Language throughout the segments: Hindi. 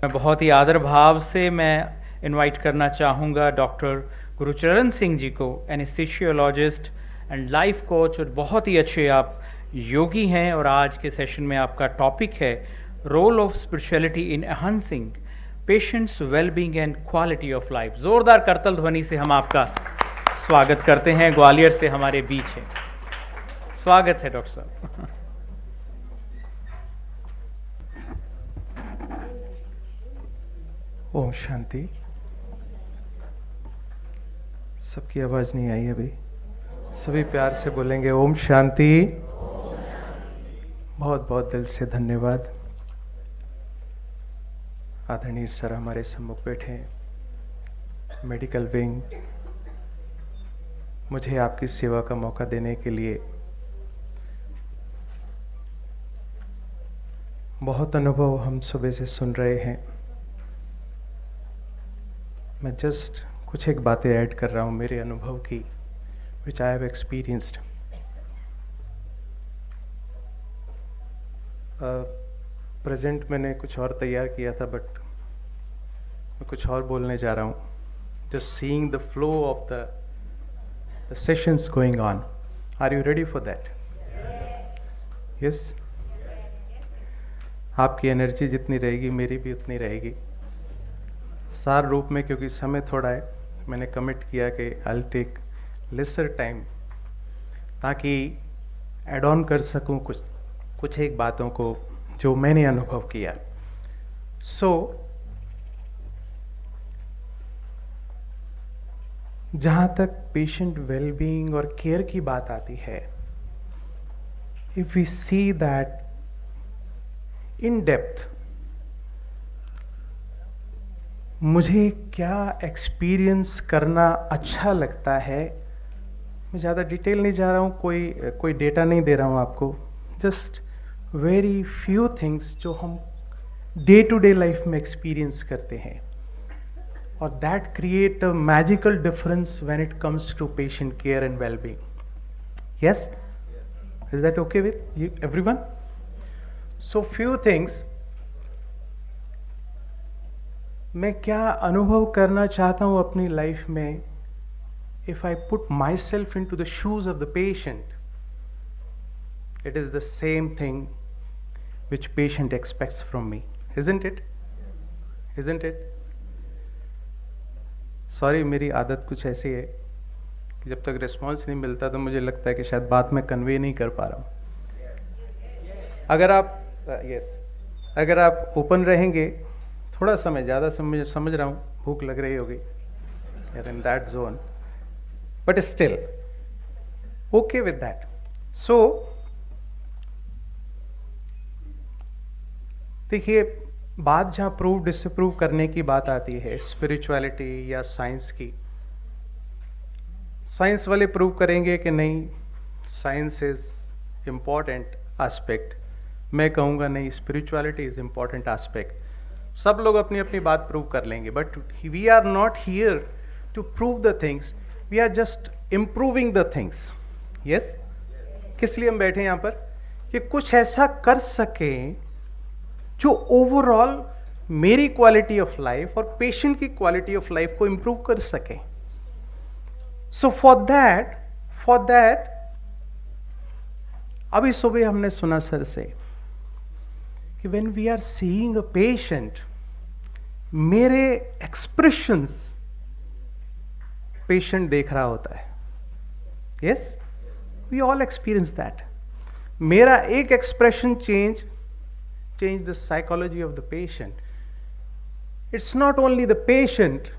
बहुत ही आदर भाव से मैं इनवाइट करना चाहूँगा डॉक्टर गुरुचरण सिंह जी को, एनेस्थीसियोलॉजिस्ट एंड लाइफ कोच, और बहुत ही अच्छे आप योगी हैं। और आज के सेशन में आपका टॉपिक है role of spirituality in enhancing patients wellbeing and quality of life. जोरदार करतल ध्वनि से हम आपका स्वागत करते हैं। ग्वालियर से हमारे बीच है, स्वागत है डॉक्टर साहब। ओम शांति। सबकी आवाज नहीं आई अभी, सभी प्यार से बोलेंगे ओम शांति। बहुत बहुत दिल से धन्यवाद। आदरणीय सर हमारे सम्मुख बैठे हैं, मेडिकल विंग, मुझे आपकी सेवा का मौका देने के लिए बहुत अनुभव हम सुबह से सुन रहे हैं। मैं जस्ट कुछ एक बातें ऐड कर रहा हूँ मेरे अनुभव की, विच आई हैव एक्सपीरियंस्ड। प्रेजेंट मैंने कुछ और तैयार किया था, बट मैं कुछ और बोलने जा रहा हूँ। Just seeing the flow of the sessions going on. Are you ready for that? Yes. आपकी एनर्जी जितनी रहेगी मेरी भी उतनी रहेगी। सार रूप में, क्योंकि समय थोड़ा है, मैंने कमिट किया कि आई टेक लेसर टाइम, ताकि एड ऑन कर सकूं कुछ एक बातों को जो मैंने अनुभव किया। जहां तक पेशेंट वेलबींग और केयर की बात आती है, if we see that in depth, मुझे क्या एक्सपीरियंस करना अच्छा लगता है। मैं ज़्यादा डिटेल नहीं जा रहा हूँ, कोई डेटा नहीं दे रहा हूँ आपको, जस्ट वेरी फ्यू थिंग्स जो हम डे टू डे लाइफ में एक्सपीरियंस करते हैं, और that create a magical difference when it comes to patient care and wellbeing. Yes, is that okay with you everyone? So few things मैं क्या अनुभव करना चाहता हूँ अपनी लाइफ में। If I put myself into the shoes of the patient, it is the same thing which patient expects from me, isn't it? Isn't it? Sorry, मेरी आदत कुछ ऐसी है कि जब तक रिस्पॉन्स नहीं मिलता तो मुझे लगता है कि शायद बात में कन्वे नहीं कर पा रहा हूँ। अगर आप अगर आप ओपन रहेंगे थोड़ा समय, ज़्यादा समझ रहा हूँ, भूख लग रही होगी, in that zone, but still okay with that. So देखिए, बात जहाँ प्रूव डिसप्रूव करने की बात आती है, स्पिरिचुअलिटी या साइंस की, साइंस वाले प्रूव करेंगे कि नहीं साइंस इज इम्पॉर्टेंट एस्पेक्ट, मैं कहूँगा नहीं, स्पिरिचुअलिटी इज इम्पॉर्टेंट एस्पेक्ट। सब लोग अपनी अपनी बात प्रूव कर लेंगे, but we are not here to prove the things, we are just improving the things. Yes, किस लिए हम बैठे हैं यहाँ पर? कि कुछ ऐसा कर सकें जो ओवरऑल मेरी क्वालिटी ऑफ लाइफ और पेशेंट की क्वालिटी ऑफ लाइफ को इम्प्रूव कर सके। सो फॉर दैट अभी सुबह हमने सुना सर से कि when we are seeing a patient, मेरे expressions patient देख रहा होता है। Yes, we all experience that. मेरा एक expression change the psychology of the patient. It's not only the patient,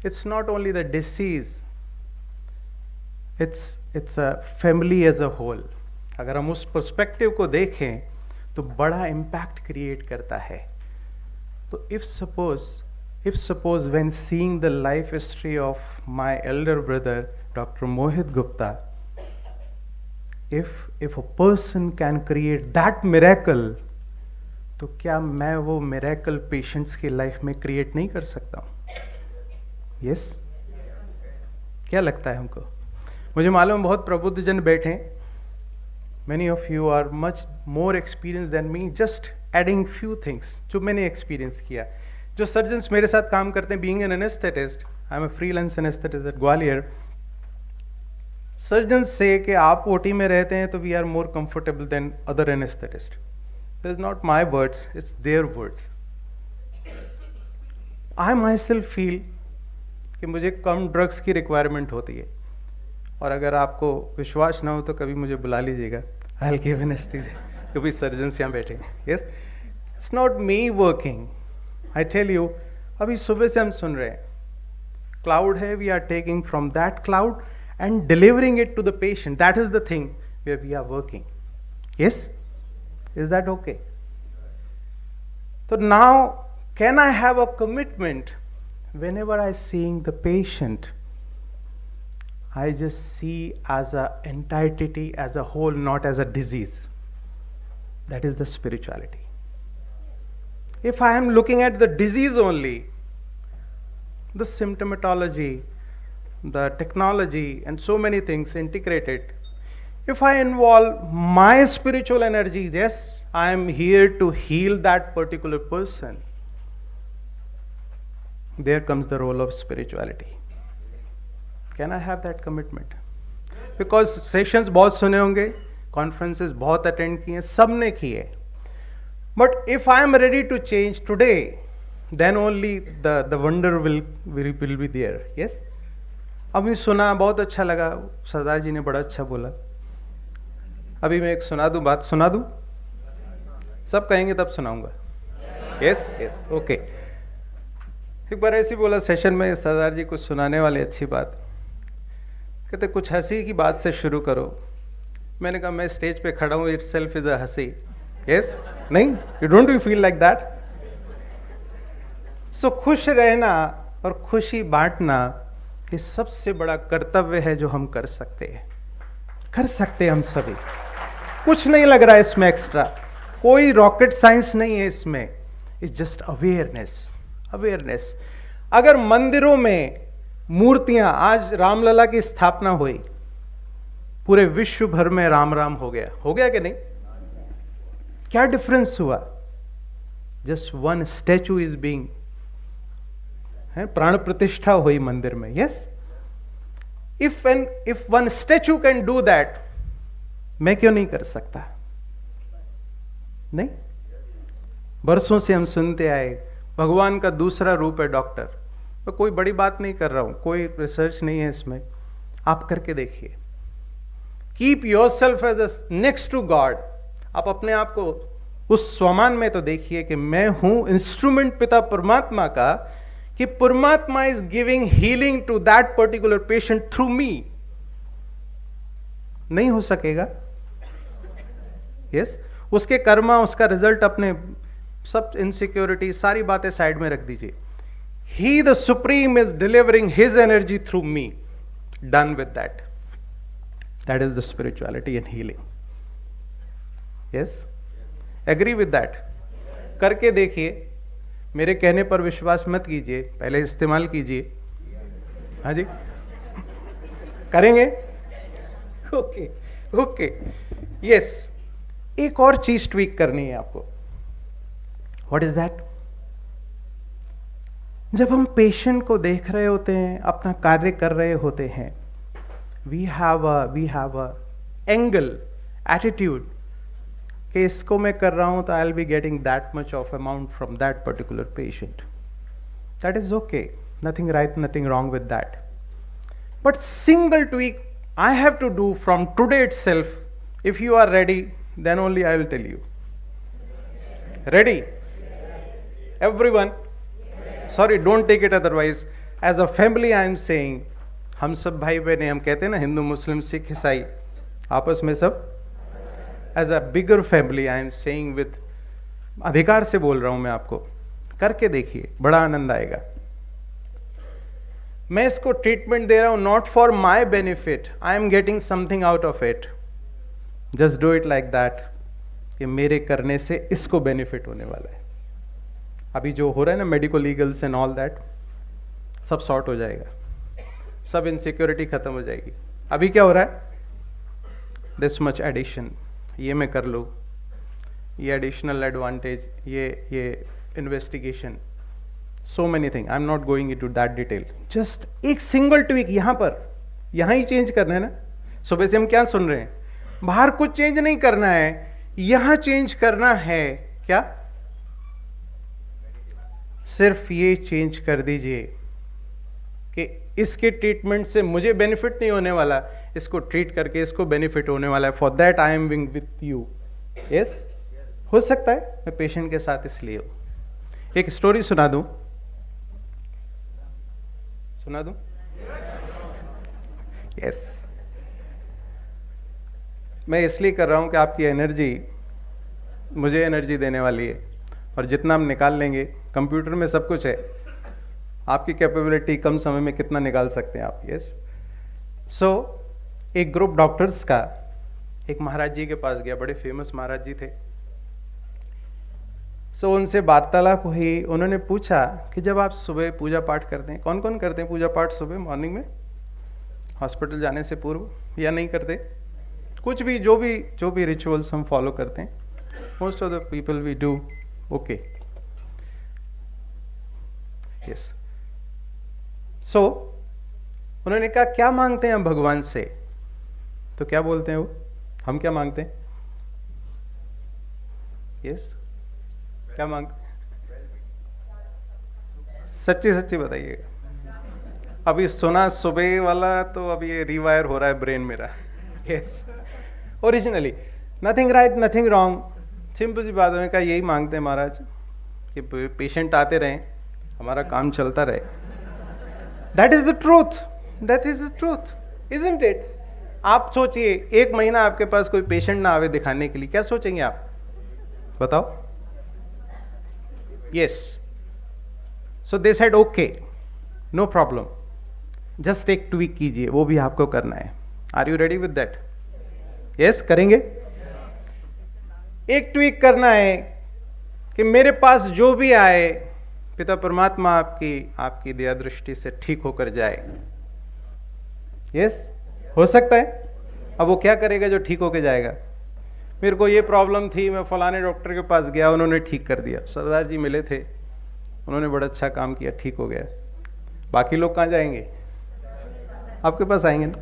it's not only the disease, it's a family as a whole. अगर हम उस पर्सपेक्टिव को देखें तो बड़ा इम्पैक्ट क्रिएट करता है। तो if suppose when seeing the life history of my Elder brother Dr. Mohit Gupta, if a person can create that miracle, तो क्या मैं वो मिरेकल पेशेंट्स की लाइफ में क्रिएट नहीं कर सकता हूँ? यस? क्या लगता है हमको? मुझे मालूम है बहुत प्रबुद्ध जन बैठे हैं. Many of you are much more experienced than me, just adding few things जो मैंने एक्सपीरियंस किया. जो सर्जन्स मेरे साथ काम करते हैं, being an anesthetist, I am a freelance anesthetist at Gwalior. Surgeons से कि आप ओटी में रहते हैं तो we are more comfortable than other anesthetist. This is not my words, it's their words. I myself feel कि मुझे कम ड्रग्स की रिक्वायरमेंट होती है, और अगर आपको विश्वास ना हो तो कभी मुझे बुला लीजिएगा. I'll give anesthesia. क्योंकि सर्जन्स यहाँ बैठे हैं. Yes, it's not me working. I tell you, अभी सुबह से हम सुन रहे हैं, क्लाउड है, we are taking from that cloud and delivering it to the patient. That is the thing where we are working. Yes? Is that okay? So now, can I have a commitment whenever I seeing the patient, I just see as a entity, as a whole, not as a disease. That is the spirituality. If I am looking at the disease only, the symptomatology, the technology, and so many things integrated, if I involve my spiritual energies, yes, I am here to heal that particular person. There comes the role of spirituality. Can I have that commitment? Because sessions बहुत सुने होंगे, conferences बहुत attend किए, सबने किए. But if I am ready to change today, then only the wonder will be there. Yes? अभी सुना, बहुत अच्छा लगा, सरदार जी ने बड़ा अच्छा बोला. अभी मैं एक सुना दूं, बात सुना दूं, सब कहेंगे तब सुनाऊंगा. Yes yes okay. एक बार ऐसी बोला सेशन में, सरदार जी कुछ सुनाने वाले अच्छी बात, कहते कुछ हंसी की बात से शुरू करो. मैंने कहा मैं स्टेज पे खड़ा हूं, इट सेल्फ इज अ हंसी. यस? नहीं? You don't you feel like that? So खुश रहना और खुशी बांटना, ये सबसे बड़ा कर्तव्य है जो हम कर सकते हैं. कर सकते हैं हम सभी. कुछ नहीं लग रहा है इसमें एक्स्ट्रा, कोई रॉकेट साइंस नहीं है इसमें. It's just awareness. अवेयरनेस. अगर मंदिरों में मूर्तियां, आज रामलला की स्थापना हुई, पूरे विश्व भर में राम राम हो गया कि नहीं? क्या डिफरेंस हुआ? Just one statue is being, प्राण प्रतिष्ठा हुई मंदिर में. Yes? If one statue can do that, मैं क्यों नहीं कर सकता? नहीं? बरसों से हम सुनते आए भगवान का दूसरा रूप है डॉक्टर. मैं कोई बड़ी बात नहीं कर रहा हूं, कोई रिसर्च नहीं है इसमें. आप करके देखिए. Keep yourself as a next to God. आप अपने आप को उस स्वमान में तो देखिए कि मैं हूं इंस्ट्रूमेंट पिता परमात्मा का, कि परमात्मा is giving healing to that particular patient through me. नहीं हो सकेगा? यस? उसके कर्मा, उसका रिजल्ट, अपने सब इनसिक्योरिटी, सारी बातें साइड में रख दीजिए. He the supreme is delivering his energy through me. Done with that. That is the spirituality and healing. Yes? Agree with that? करके देखिए. मेरे कहने पर विश्वास मत कीजिए, पहले इस्तेमाल कीजिए. हाँ जी, करेंगे? Okay okay. यस. एक और चीज ट्वीक करनी है आपको. What is that? जब हम पेशेंट को देख रहे होते हैं, अपना कार्य कर रहे होते हैं, we have a angle, attitude कि इसको मैं कर रहा हूं तो I will be getting that much of amount from that particular patient. That is okay. Nothing right, nothing wrong with that. But single tweak I have to do from today itself. If you are ready, then only I will tell you. Ready? Everyone? Sorry, don't take it otherwise. As a family I am saying, हम सब भाई बहन हैं. हम कहते हैं ना, हिंदू मुस्लिम सिख ईसाई आपस में सब. As a bigger family I am saying with अधिकार से बोल रहा हूं मैं आपको. करके देखिए, बड़ा आनंद आएगा. मैं इसको ट्रीटमेंट दे रहा हूं not for my benefit, I am getting something out of it. Just do it like that कि मेरे करने से इसको बेनिफिट होने वाला है. अभी जो हो रहा है ना medical legals and all that, सब सॉर्ट हो जाएगा, सब इनसिक्योरिटी खत्म हो जाएगी. अभी क्या हो रहा है, दिस मच एडिशन, ये मैं कर लूँ, ये एडिशनल एडवांटेज, ये investigation, so many thing. I am not going into that detail. Just एक सिंगल ट्विक यहां पर, यहां ही चेंज करना है ना. सुबह से हम क्या सुन रहे हैं, बाहर कुछ चेंज नहीं करना है, यहां चेंज करना है. क्या, सिर्फ ये चेंज कर दीजिए कि इसके ट्रीटमेंट से मुझे बेनिफिट नहीं होने वाला, इसको ट्रीट करके इसको बेनिफिट होने वाला है. For that I am being with you. Yes, हो सकता है मैं पेशेंट के साथ इसलिए हूं. एक स्टोरी सुना दूं, सुना दूं? यस, मैं इसलिए कर रहा हूं कि आपकी एनर्जी मुझे एनर्जी देने वाली है, और जितना हम निकाल लेंगे, कंप्यूटर में सब कुछ है, आपकी कैपेबिलिटी कम समय में कितना निकाल सकते हैं आप. यस. सो एक ग्रुप डॉक्टर्स का एक महाराज जी के पास गया, बड़े फेमस महाराज जी थे. सो उनसे वार्तालाप हुई. उन्होंने पूछा कि जब आप सुबह पूजा पाठ करते हैं, कौन कौन करते हैं पूजा पाठ सुबह मॉर्निंग में, हॉस्पिटल जाने से पूर्व, या नहीं करते? कुछ भी जो भी रिचुअल्स हम फॉलो करते हैं, most of the people we do. Okay, yes. So उन्होंने कहा क्या मांगते हैं हम भगवान से? तो क्या बोलते हैं वो, हम क्या मांगते हैं? यस, क्या मांगते? सच्ची सच्ची बताइएगा. अभी सुना सुबह वाला तो अभी ये रिवायर हो रहा है ब्रेन मेरा. Yes, originally nothing right nothing wrong, simple सी बात. उन्होंने कहा यही मांगते हैं महाराज कि पेशेंट आते रहें, हमारा काम चलता रहे. That is the truth, that is the truth, isn't it? आप सोचिए, एक महीना आपके पास कोई पेशेंट ना आवे दिखाने के लिए, क्या सोचेंगे आप, बताओ? Yes. So they said okay, no problem, just एक ट्वीक कीजिए, वो भी आपको करना है. Are you ready with that? Yes, करेंगे. एक ट्वीक करना है कि मेरे पास जो भी आए, पिता परमात्मा आपकी दया दृष्टि से ठीक होकर जाए. यस, हो सकता है. अब वो क्या करेगा जो ठीक होकर जाएगा? मेरे को ये प्रॉब्लम थी, मैं फलाने डॉक्टर के पास गया, उन्होंने ठीक कर दिया. सरदार जी मिले थे, उन्होंने बड़ा अच्छा काम किया, ठीक हो गया. बाकी लोग कहाँ जाएंगे? आपके पास आएंगे ना.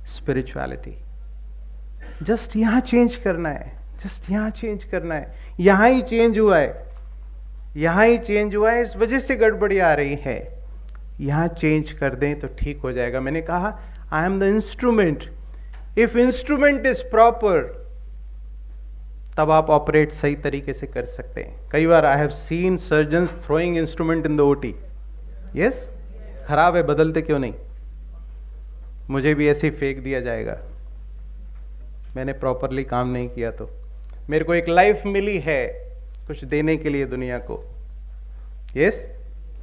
स्पिरिचुअलिटी जस्ट यहां चेंज करना है, जस्ट यहां चेंज करना है. यहां ही चेंज हुआ है, यहां ही चेंज हुआ है, इस वजह से गड़बड़ी आ रही है. यहां चेंज कर दें तो ठीक हो जाएगा. मैंने कहा I am the instrument. If instrument is proper, तब आप ऑपरेट सही तरीके से कर सकते हैं. कई बार I have seen surgeons throwing instrument in the OT. Yes, खराब है, बदलते क्यों नहीं? मुझे भी ऐसे ही फेंक दिया जाएगा, मैंने प्रॉपरली काम नहीं किया तो. मेरे को एक लाइफ मिली है कुछ देने के लिए दुनिया को. यस,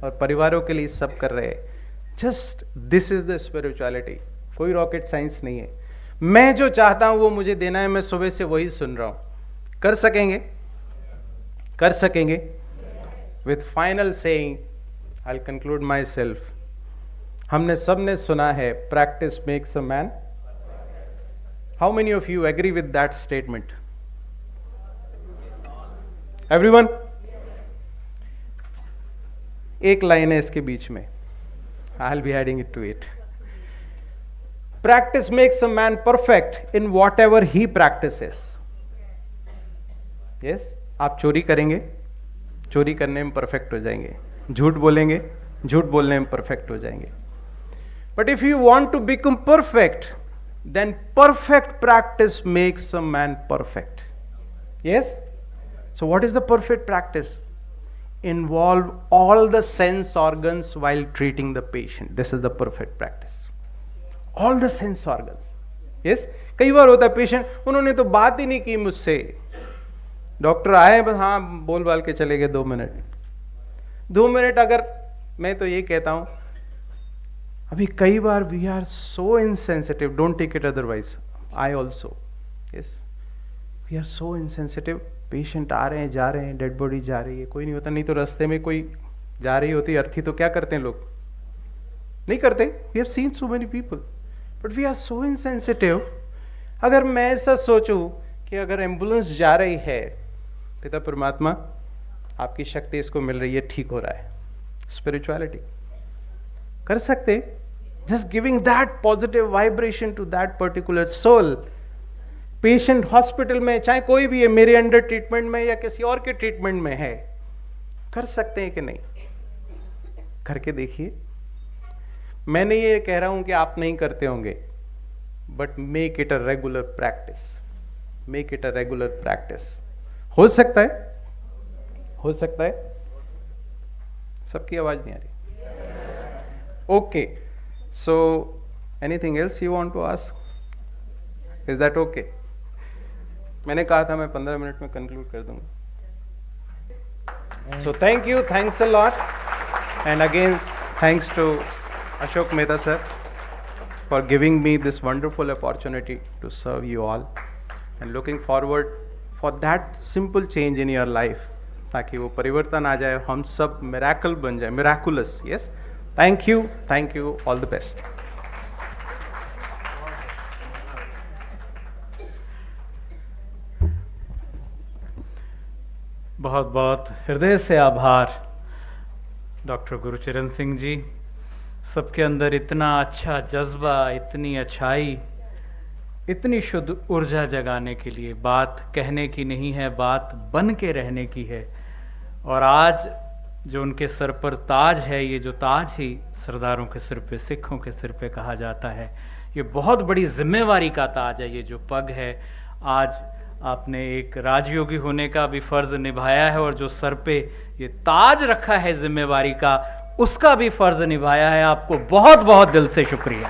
और परिवारों के लिए सब कर रहे हैं. Just this is the spirituality. कोई रॉकेट साइंस नहीं है. मैं जो चाहता हूं वो मुझे देना है, मैं सुबह से वही सुन रहा हूं. कर सकेंगे? कर सकेंगे? With final saying I will conclude myself. हमने सबने सुना है, practice makes a man. How many of you agree with that statement? Everyone? एक लाइन है इसके बीच में, I will be adding it to it. Practice makes a man perfect in whatever he practices. Yes, आप चोरी करेंगे, चोरी करने में परफेक्ट हो जाएंगे. झूठ बोलेंगे, झूठ बोलने में परफेक्ट हो जाएंगे. But if you want to become perfect, then perfect practice makes a man perfect. Yes? So what is the perfect practice? Involve all the sense organs while treating the patient. This is the perfect practice. All the sense organs. Yes, कई बार होता है पेशेंट, उन्होंने तो बात ही नहीं की मुझसे, डॉक्टर आए बस हाँ बोल बाल के चले गए. 2 मिनट, 2 मिनट अगर मैं तो ये कहता हूँ, अभी कई बार we are so insensitive, don't take it otherwise, I also, yes, we are so insensitive. Patient आ रहे हैं, जा रहे हैं, डेड बॉडी जा रही है, कोई नहीं होता, नहीं तो रास्ते में कोई जा रही होती अर्थी तो क्या करते हैं लोग, नहीं करते। We have seen so many people, but we are so insensitive. अगर मैं ऐसा सोचूं कि अगर एम्बुलेंस जा रही है, पिता परमात्मा आपकी शक्ति इसको मिल रही है, ठीक हो रहा है, स्पिरिचुअलिटी कर सकते, just giving that positive vibration to that particular soul. Patient hospital में चाहे कोई भी है, मेरे अंडर ट्रीटमेंट में या किसी और के ट्रीटमेंट में है, कर सकते हैं कि नहीं, करके देखिए। मैंने ये कह रहा हूं कि आप नहीं करते होंगे, but make it a regular practice, make it a regular practice. हो सकता है, हो सकता है। सबकी आवाज नहीं आ रही, okay. So anything else you want to ask, is that okay? मैंने कहा था मैं 15 मिनट में कंक्लूड कर दूंगा। So thank you, thanks a lot, and again thanks to Ashok Mehta sir for giving me this wonderful opportunity to serve you all, and looking forward for that simple change in your life, ताकि वो परिवर्तन आ जाए, हम सब मिरेकल बन जाए, miraculous. Yes, thank you, all the best. बहुत बहुत हृदय से आभार डॉक्टर गुरुचरण सिंह जी। सबके अंदर इतना अच्छा जज्बा, इतनी अच्छाई, इतनी शुद्ध ऊर्जा जगाने के लिए, बात कहने की नहीं है, बात बन के रहने की है। और आज जो उनके सर पर ताज है, ये जो ताज ही सरदारों के सिर पे, सिखों के सिर पे कहा जाता है, ये बहुत बड़ी जिम्मेवारी का ताज है। ये जो पग है, आज आपने एक राजयोगी होने का भी फर्ज निभाया है, और जो सर पे ये ताज रखा है जिम्मेवारी का, उसका भी फर्ज निभाया है। आपको बहुत बहुत दिल से शुक्रिया।